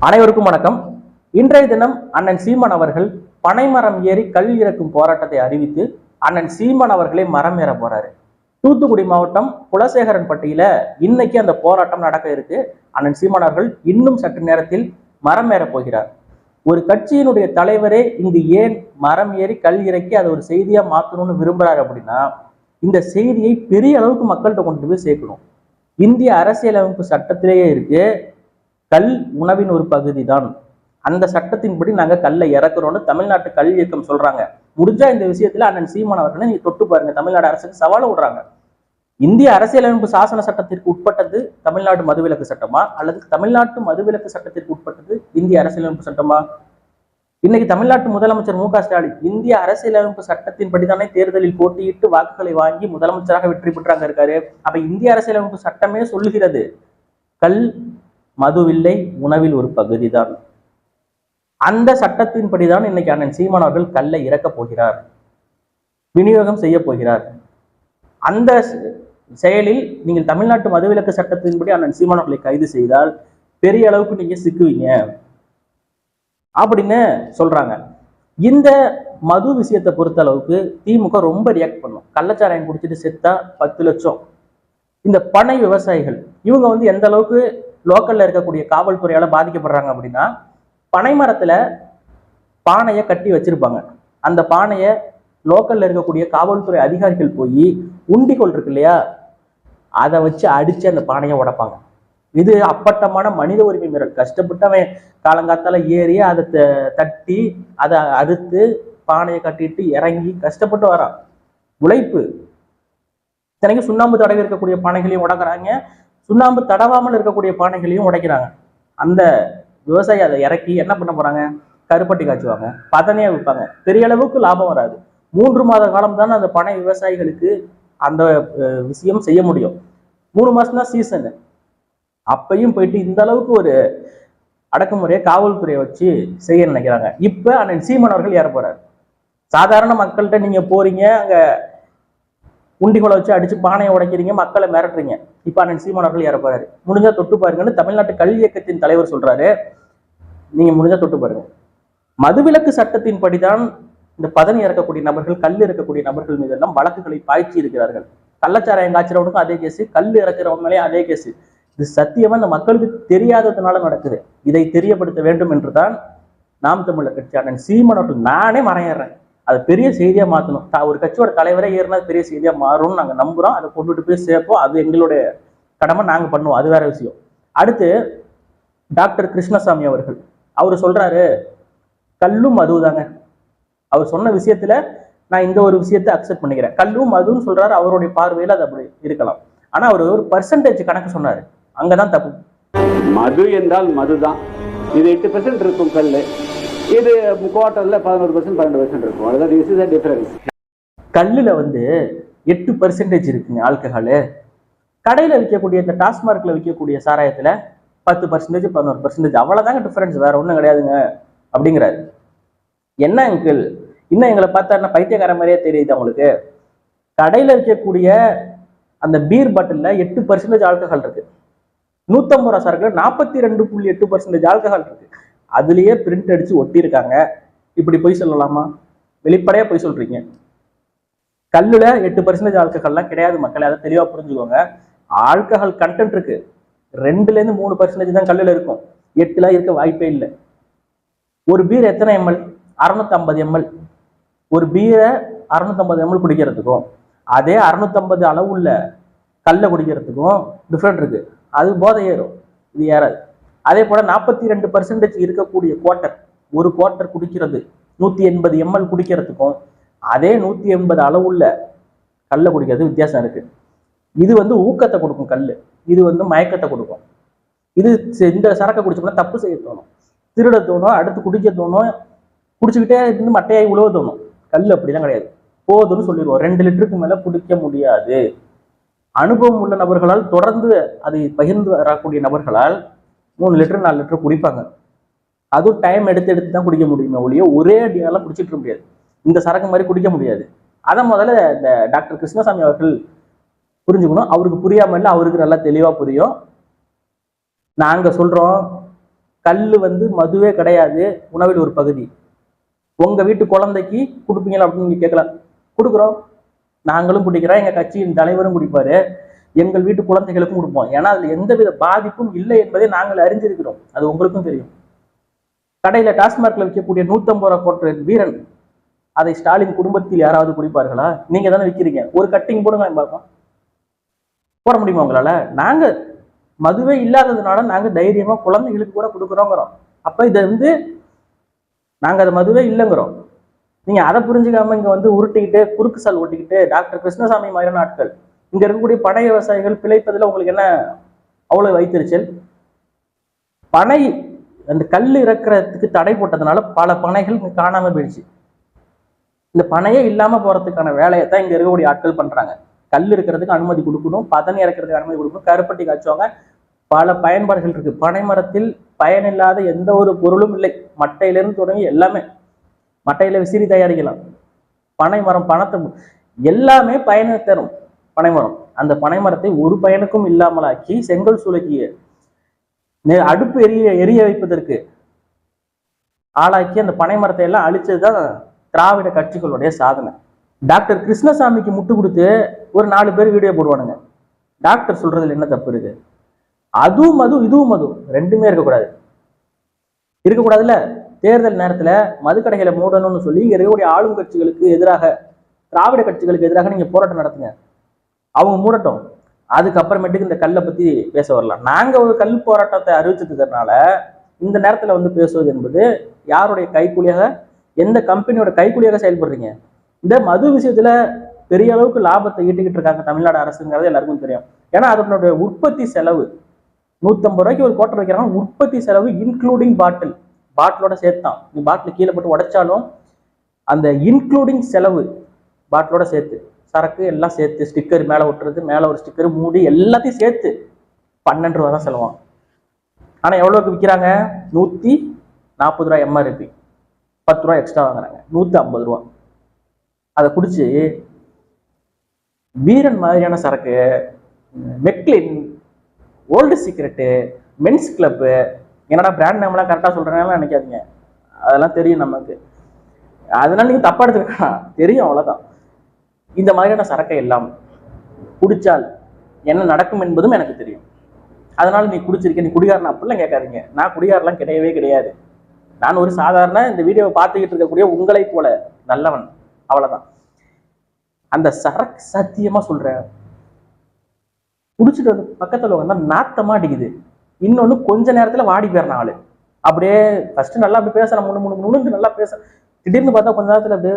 அனைவருக்கும் வணக்கம். இன்றைய தினம் அண்ணன் சீமான் அவர்கள் பனைமரம் ஏறி கல் இறக்கும் போராட்டத்தை அறிவித்து அண்ணன் சீமான் அவர்களே மரம் ஏற போறாரு. தூத்துக்குடி மாவட்டம் குலசேகரன்பட்டியில இன்னைக்கு அந்த போராட்டம் நடக்க இருக்கு. அண்ணன் சீமான் அவர்கள் இன்னும் சற்று நேரத்தில் மரம் ஏற போகிறார். ஒரு கட்சியினுடைய தலைவரே இங்கு ஏன் மரம் ஏறி கல் இறக்கி அதை ஒரு செய்தியா மாற்றணும்னு விரும்புறாரு அப்படின்னா, இந்த செய்தியை பெரிய அளவுக்கு மக்கள்கிட்ட கொண்டு போய் சேர்க்கணும். இந்திய அரசியலமைப்பு சட்டத்திலேயே இருக்கு, கல் உணவின் ஒரு பகுதி தான். அந்த சட்டத்தின்படி நாங்க கல்லை இறக்குறோம்னு தமிழ்நாட்டு கல் இயக்கம் சொல்றாங்க. முடிஞ்சா இந்த விஷயத்துல அண்ணன் சீமான் அவர்களை நீங்க தொட்டு பாருங்க. தமிழ்நாடு அரசுக்கு சவாலை விடுறாங்க. இந்திய அரசியலமைப்பு சாசன சட்டத்திற்கு உட்பட்டது தமிழ்நாடு மதுவிலக்கு சட்டமா, அல்லது தமிழ்நாட்டு மதுவிலக்கு சட்டத்திற்கு உட்பட்டது இந்திய அரசியலமைப்பு சட்டமா? இன்னைக்கு தமிழ்நாட்டு முதலமைச்சர் மு க ஸ்டாலின் இந்திய அரசியலமைப்பு சட்டத்தின்படிதானே தேர்தலில் போட்டியிட்டு வாக்குகளை வாங்கி முதலமைச்சராக வெற்றி பெற்றாங்க இருக்காரு. அப்ப இந்திய அரசியலமைப்பு சட்டமே சொல்லுகிறது, கல் மதுவில்லை, உணவில் ஒரு பகுதி தான். அந்த சட்டத்தின்படிதான் இன்னைக்கு அண்ணன் சீமான் அவர்கள் கல்லை இறக்கப் போகிறார், விநியோகம் செய்ய போகிறார். அந்த செயலில் நீங்கள் தமிழ்நாட்டு மதுவிலக்கு சட்டத்தின்படி அண்ணன் சீமான் அவர்களை கைது செய்தால் பெரிய அளவுக்கு நீங்க சிக்குவீங்க அப்படின்னு சொல்றாங்க. இந்த மது விஷயத்தை பொறுத்த அளவுக்கு திமுக ரொம்ப ரியாக்ட் பண்ணும். கள்ளச்சாராயம் குடிச்சிட்டு செத்தா 10 லட்சம். இந்த பனை விவசாயிகள் இவங்க எந்த அளவுக்கு லோக்கல்ல இருக்கக்கூடிய காவல்துறையால பாதிக்கப்படுறாங்க அப்படின்னா, பனை மரத்துல பானையை கட்டி வச்சிருப்பாங்க. அந்த பானையை லோக்கல்ல இருக்கக்கூடிய காவல்துறை அதிகாரிகள் போய் உண்டிகோல் இருக்கு இல்லையா, அதை வச்சு அடிச்சு அந்த பானையை உடைப்பாங்க. இது அப்பட்டமான மனித உரிமை மீறல். கஷ்டப்பட்டவன் காலங்காத்தால ஏறி அதை தட்டி அதை அறுத்து பானையை கட்டிட்டு இறங்கி கஷ்டப்பட்டு வரான். உழைப்பு. இத்தனைக்கு சுண்ணாம்பு தடவி இருக்கக்கூடிய பானைகளையும் உடைக்கிறாங்க, சுண்ணாம்பு தடவாமல் இருக்கக்கூடிய பானைகளையும் உடைக்கிறாங்க. அந்த விவசாயி அதை இறக்கி என்ன பண்ண போறாங்க, கருப்பட்டி காய்ச்சுவாங்க, பதனையா விற்பாங்க. பெரிய அளவுக்கு லாபம் வராது. 3 மாத காலம் தான் அந்த பனை விவசாயிகளுக்கு அந்த விஷயம் செய்ய முடியும். 3 மாசம் தான் சீசன். அப்பையும் போயிட்டு இந்த அளவுக்கு ஒரு அடக்குமுறையை காவல்துறையை வச்சு செய்ய நினைக்கிறாங்க. இப்ப அண்ணன் சீமான் அவர்கள் ஏற போறாரு. சாதாரண மக்கள்கிட்ட நீங்க போறீங்க, அங்க உண்டிகோலை வச்சு அடிச்சு பானையை உடைக்கிறீங்க, மக்களை மிரட்டுறீங்க. இப்ப அண்ணன் சீமான் அவர்கள் ஏற போறாரு. முடிஞ்சா தொட்டு பாருங்கன்னு தமிழ்நாட்டு கல்வி இயக்கத்தின் தலைவர் சொல்றாரு. நீங்க முடிஞ்சா தொட்டு பாருங்க. மதுவிலக்கு சட்டத்தின் படிதான் இந்த பதனி இறக்கக்கூடிய நபர்கள், கல் இறக்கக்கூடிய நபர்கள் மீது எல்லாம் வழக்குகளை பாய்ச்சி இருக்கிறார்கள். கள்ளச்சாராயம் காய்ச்சறவனுக்கும் அதே கேஸ், கல் இறக்கிறவன் மேலே அதே கேஸ். இது சத்தியமா இந்த மக்களுக்கு தெரியாததுனால நடக்குது. இதை தெரியப்படுத்த வேண்டும் என்றுதான் நாம் தமிழர் கட்சி அண்ணன் சீமான் அவர்கள் நானே மறையிறேன். அது பெரிய செய்தியா மாற்றணும். ஒரு கட்சியோட தலைவரே ஏறினா பெரிய செய்தியா மாறும்னு நாங்க நம்புறோம். அதை கொண்டுட்டு போய் சேர்ப்போம். அது எங்களுடைய கடமை, நாங்க பண்ணுவோம். அது வேற விஷயம். அடுத்து டாக்டர் கிருஷ்ணசாமி அவர்கள் அவர் சொல்றாரு, கல்லும் மதுதாங்க. அவர் சொன்ன விஷயத்துல நான் இந்த ஒரு விஷயத்தை அக்செப்ட் பண்ணிக்கிறேன். கல்லும் மதுன்னு சொல்றாரு. அவருடைய பார்வையில் அது அப்படி இருக்கலாம். ஆனா அவர் ஒரு பர்சன்டேஜ் கணக்கு சொன்னாரு. அங்கதான் தப்பு. மது என்றால் மதுதான். இது 8% இருக்கும் கல்லு, இது குவார்டர்ல 11% 12% இருக்கும். அதுதான் this is the difference. கல்லுல 8% இருக்குங்க ஆல்கஹாலு. கடையில விற்கக்கூடிய இந்த டாஸ்மார்க்ல விற்கக்கூடிய சாராயத்துல 10% 11%, அவ்வளவுதாங்க டிஃபரன்ஸ், வேற ஒண்ணும் கிடையாதுங்க அப்படிங்கிறாரு. என்ன அங்கிள், இன்னும் எங்களை பார்த்தா என்ன பைத்தியக்கார மாதிரியே தெரியுது அவங்களுக்கு? கடையில விற்கக்கூடிய அந்த பீர் பாட்டில்ல 8% ஆல்கஹால் இருக்கு. 150 ரூபா சரக்குல 42.8% ஆல்கஹால் இருக்கு. அதுலயே பிரிண்ட் அடிச்சு ஒட்டி இருக்காங்க. இப்படி போய் சொல்லலாமா? வெளிப்படையா போய் சொல்றீங்க. கல்லுல 8% ஆல்கஹால்லாம் கிடையாது மக்கள், அதை தெளிவா புரிஞ்சுக்கோங்க. ஆல்கஹால் கண்டென்ட் இருக்கு. 2ல இருந்து 3% தான் கல்லுல இருக்கும். 8ல இருக்க வாய்ப்பே இல்லை. ஒரு பீர் எத்தனை ml? 650 ml. ஒரு பீரை 650 ml குடிக்கிறதுக்கும் அதே 650 அளவுள்ள கல்ல குடிக்கிறதுக்கும் டிஃப்ரெண்ட் இருக்கு. அது போதை ஏறும், இது ஏறாது. அதே போல 42% இருக்கக்கூடிய குவார்டர், ஒரு குவார்டர் குடிக்கிறது 180 ml குடிக்கிறதுக்கும் அதே 180 அளவுள்ள கல்ல குடிக்கிறது வித்தியாசம் இருக்கு. இது ஊக்கத்தை கொடுக்கும் கல்லு, இது மயக்கத்தை கொடுக்கும். இது இந்த சரக்கை குடிச்சோம்னா தப்பு செய்ய தோணும், திருட தோணும், அடுத்து குடிக்க தோணும், குடிச்சுக்கிட்டே இருந்து மட்டையாகி உழவ தோணும். கல் அப்படிலாம் கிடையாது. போதும்னு சொல்லிடுவோம். 2 லிட்டருக்கு மேல குடிக்க முடியாது. அனுபவம் உள்ள நபர்களால், தொடர்ந்து அதை பகிர்ந்து வரக்கூடிய நபர்களால் 3 லிட்டர் 4 லிட்டர் குடிப்பாங்க. அதுவும் டைம் எடுத்து தான் குடிக்க முடியுமே ஒழிய ஒரே அடியாலாம் குடிச்சிட்டு முடியாது. இந்த சரக்கு மாதிரி குடிக்க முடியாது. அதை முதல்ல இந்த டாக்டர் கிருஷ்ணசாமி அவர்கள் புரிஞ்சுக்கணும். அவருக்கு புரியாம இல்லை, அவருக்கு நல்லா தெளிவா புரியும். நாங்க சொல்றோம், கல் வந்து மதுவே கிடையாது, உணவில் ஒரு பகுதி. உங்க வீட்டு குழந்தைக்கு கொடுப்பீங்களா அப்படின்னு நீங்க கேட்கலாம். கொடுக்குறோம், நாங்களும் குடிக்கிறோம், எங்க கட்சியின் தலைவரும் குடிப்பாரு, எங்கள் வீட்டு குழந்தைகளுக்கும் கொடுப்போம். ஏன்னா அதுல எந்தவித பாதிப்பும் இல்லை என்பதை நாங்கள் அறிந்திருக்கிறோம். அது உங்களுக்கும் தெரியும். கடையில டாஸ்மார்க்ல விற்கக்கூடிய 150 ரூபா கோட்டை வீரன், அதை ஸ்டாலின் குடும்பத்தில் யாராவது குடிப்பார்களா? நீங்க தானே விற்கிறீங்க. ஒரு கட்டிங் போடுங்க பார்ப்போம். போட முடியுமா உங்களால? நாங்க மதுவே இல்லாததுனால நாங்க தைரியமா குழந்தைகளுக்கு கூட கொடுக்குறோங்கிறோம். அப்ப இதை வந்து நாங்க அதை மதுவே இல்லைங்கிறோம். நீங்க அதை புரிஞ்சுக்காம இங்க வந்து உருட்டிக்கிட்டு குறுக்கு சால் ஓட்டிக்கிட்டு டாக்டர் கிருஷ்ணசாமி மாதிரியான ஆட்கள், இங்க இருக்கக்கூடிய பனை விவசாயிகள் பிழைப்பதில் உங்களுக்கு என்ன அவ்வளவு வைத்திருச்சல்? பனை அந்த கல் இறக்குறதுக்கு தடை போட்டதுனால பல பனைகள் இங்க காணாம போயிடுச்சு. இந்த பனையே இல்லாம போறதுக்கான வேலையை தான் இங்க இருக்கக்கூடிய ஆட்கள் பண்றாங்க. கல் இருக்கிறதுக்கு அனுமதி கொடுக்கணும், பதனி இறக்கிறதுக்கு அனுமதி கொடுக்கணும், கருப்பட்டி காய்ச்சுவாங்க, பல பயன்பாடுகள் இருக்கு. பனை மரத்தில் பயனில்லாத எந்த ஒரு பொருளும் இல்லை. மட்டையிலிருந்து தொடங்கி எல்லாமே, மட்டையில விசிறி தயாரிக்கலாம். பனை மரம் பணத்தை எல்லாமே பயனை தரும். பனைமரம், அந்த பனைமரத்தை ஒரு பயனுக்கும் இல்லாமலாக்கி செங்கல் சூளைக்கு அடுப்பு எரிய வைப்பதற்கு ஆளாக்கி அந்த பனைமரத்தை எல்லாம் அழிச்சதுதான் திராவிட கட்சிகளுடைய சாதனை. டாக்டர் கிருஷ்ணசாமிக்கு முட்டு கொடுத்து ஒரு 4 பேர் வீடியோ போடுவானுங்க. டாக்டர் சொல்றதுல என்ன தப்பு இருக்கு? அதுவும் மது இதுவும் மது ரெண்டுமே இருக்கக்கூடாதுல்ல. தேர்தல் நேரத்துல மதுக்கடைகளை மூடணும்னு சொல்லி இங்க இருக்கக்கூடிய ஆளும் கட்சிகளுக்கு எதிராக, திராவிட கட்சிகளுக்கு எதிராக நீங்க போராட்டம் நடத்துங்க, அவங்க மூடட்டும். அதுக்கப்புறமேட்டுக்கு இந்த கல்லை பத்தி பேச வரலாம். நாங்க ஒரு கல் போராட்டத்தை அறிவிச்சிருக்கிறதுனால இந்த நேரத்துல வந்து பேசுவது என்பது யாருடைய கைக்கூலியாக, எந்த கம்பெனியோட கைக்கூலியாக செயல்படுறீங்க? இந்த மது விஷயத்துல பெரிய அளவுக்கு லாபத்தை ஈட்டிக்கிட்டு இருக்காங்க தமிழ்நாடு அரசுங்கிறது எல்லாருக்கும் தெரியும். ஏன்னா அதனுடைய உற்பத்தி செலவு 150 ரூபாய்க்கு ஒரு கோட்டை வைக்கிறாங்க. உற்பத்தி செலவு இன்க்ளூடிங் பாட்டிலோட சேர்த்தான். நீ பாட்டில் கீழே போட்டு உடைச்சாலும் அந்த இன்க்ளூடிங் செலவு பாட்டிலோட சேர்த்து, சரக்கு எல்லாம் சேர்த்து, ஸ்டிக்கர் மேலே ஒட்டுறது, மேலே ஒரு ஸ்டிக்கர் மூடி எல்லாத்தையும் சேர்த்து 12 ரூபா தான் செலவான். ஆனால் எவ்வளோக்கு விற்கிறாங்க? 140 ரூபா எம்ஆர்பி, 10 ரூபா எக்ஸ்ட்ரா வாங்குறாங்க, 150 ரூபா. அதை குடிச்சு வீரன் மாதிரியான சரக்கு, மெக்லின், ஓல்டு சீக்ரெட்டு, மென்ஸ் கிளப்பு, என்னடா பிராண்ட் நேம்லாம் கரெக்டாக சொல்கிறேன்னு நினைக்காதீங்க, அதெல்லாம் தெரியும் நமக்கு. அதனால நீங்கள் தப்பா எடுத்துக்கலாம், தெரியும், அவ்வளோதான். இந்த மாதிரியான சரக்கை எல்லாம் குடிச்சால் என்ன நடக்கும் என்பதும் எனக்கு தெரியும். அதனால நீ குடிச்சிருக்க, நீ குடிகாரனா அப்படிலாம் கேட்காதீங்க. நான் குடிகாரெல்லாம் கிடையவே கிடையாது. நான் ஒரு சாதாரண இந்த வீடியோவை பார்த்துக்கிட்டு இருக்கக்கூடிய உங்களை போல நல்லவன், அவ்வளவுதான். அந்த சரக்கு சத்தியமா சொல்றேன், குடிச்சிட்டு வந்து பக்கத்துல வந்தா நாத்தமா அடிக்குது. இன்னொன்னு கொஞ்ச நேரத்துல வாடி போயிடறான் ஆளு. அப்படியே ஃபர்ஸ்ட் நல்லா அப்படி பேசுறேன், முன்னு நல்லா பேச, திடீர்னு பார்த்தா கொஞ்ச நேரத்துல அப்படியே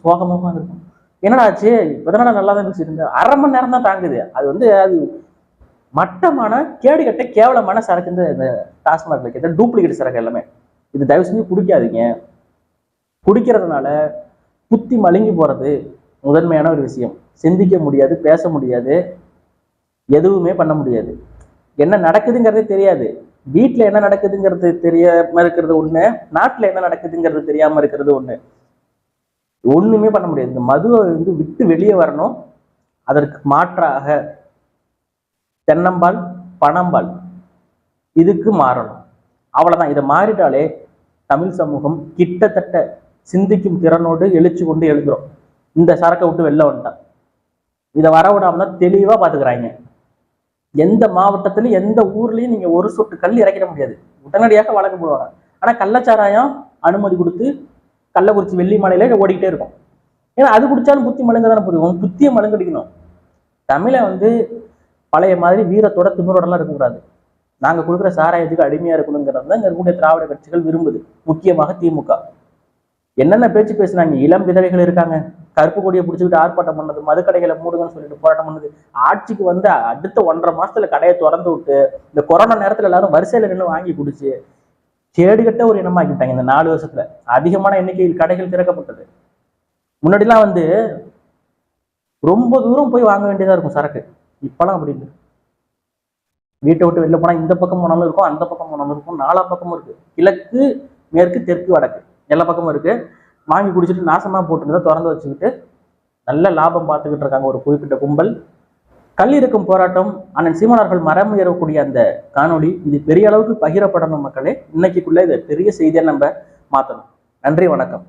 சோகமாக இருக்கும். என்னடா ஆச்சு, இப்பதான நல்லா தான் பேசிட்டு இருந்தேன். அரை மணி நேரம் தான் தாங்குது. அது வந்து அது மட்டமான கேடுகட்ட கேவலமான சரக்கு. இந்த டாஸ்மார்க் வைக்கிறது டூப்ளிகேட் சரக்கு எல்லாமே. இது தயவு செஞ்சு குடிக்காதீங்க. குடிக்கிறதுனால புத்தி மழுங்கி போறது முதன்மையான ஒரு விஷயம். சிந்திக்க முடியாது, பேச முடியாது, எதுவுமே பண்ண முடியாது. என்ன நடக்குதுங்கிறதே தெரியாது. வீட்டுல என்ன நடக்குதுங்கிறது தெரியாம இருக்கிறது ஒண்ணு, நாட்டுல என்ன நடக்குதுங்கிறது தெரியாம இருக்கிறது ஒண்ணு. ஒண்ணுமே பண்ண முடியாது. இந்த மதுவை வந்து விட்டு வெளியே வரணும். அதற்கு மாற்றாக தென்னம்பால், பனம்பால் இதுக்கு மாறணும். அவ்வளவுதான். இதை மாறிட்டாலே தமிழ் சமூகம் கிட்டத்தட்ட சிந்திக்கும் திறனோடு எழுச்சி கொண்டு எழுதுறோம். இந்த சரக்கை விட்டு வெளில வந்துட்டான். இதை வரவிடாம தான் தெளிவா பாத்துக்கிறாங்க. எந்த மாவட்டத்திலும் எந்த ஊர்லயும் நீங்க ஒரு சொட்டு கல் இறக்கிட முடியாது, உடனடியாக வழக்கு போடுவாங்க. ஆனா கள்ளச்சாராயம் அனுமதி கொடுத்து கள்ளக்குறிச்சி வெள்ளிமலையில ஓடிக்கிட்டே இருக்கும். ஏன்னா அது குடிச்சாலும் புத்தி மழுங்க தானே போதும். புத்தியை மழுங்கடிக்கணும். தமிழை வந்து பழைய மாதிரி வீரத்தோட திமிரோடலாம் இருக்கக்கூடாது. நாங்க கொடுக்குற சாராயத்துக்கு அடிமையா இருக்கணுங்கிறது தான் இங்க இருக்கக்கூடிய திராவிட கட்சிகள் விரும்புது. முக்கியமாக திமுக. என்னென்ன பேச்சு பேசுனாங்க. இளம் விதவைகள் இருக்காங்க, கருப்பு கொடியை பிடிச்சிக்கிட்டு ஆர்ப்பாட்டம் பண்ணது, மதுக்கடைகளை மூடுங்கன்னு சொல்லிட்டு போராட்டம் பண்ணது. ஆட்சிக்கு வந்து அடுத்த 1.5 மாசத்துல கடையை திறந்து விட்டு இந்த கொரோனா நேரத்துல எல்லாரும் வரிசையில நின்று வாங்கி குடிச்சு கேடுகட்ட ஒரு இனமாக்கிட்டாங்க. இந்த 4 வருஷத்துல அதிகமான எண்ணிக்கையில் கடைகள் திறக்கப்பட்டது. முன்னாடிலாம் வந்து ரொம்ப தூரம் போய் வாங்க வேண்டியதா இருக்கும் சரக்கு. இப்பெல்லாம் அப்படி இல்லை. வீட்டை விட்டு வெளில போனா இந்த பக்கம் போனாலும் இருக்கும், அந்த பக்கம் போனாலும் இருக்கும், 4 பக்கமும் இருக்கு. கிழக்கு, மேற்கு, தெற்கு, வடக்கு எல்லா பக்கமும் இருக்கு. வாங்கி குடிச்சிட்டு நாசமா போட்டுருந்தா திறந்து வச்சுக்கிட்டு நல்ல லாபம் பார்த்துக்கிட்டு இருக்காங்க ஒரு குறிப்பிட்ட கும்பல். கல் இருக்கும் போராட்டம் அண்ணன் சீமானவர்கள் மரம் ஏறக்கூடிய அந்த காணொளி இது பெரிய அளவுக்கு பகிரப்படணும் மக்களே. இன்னைக்குள்ள இதை பெரிய செய்தியா நம்ம மாற்றணும். நன்றி, வணக்கம்.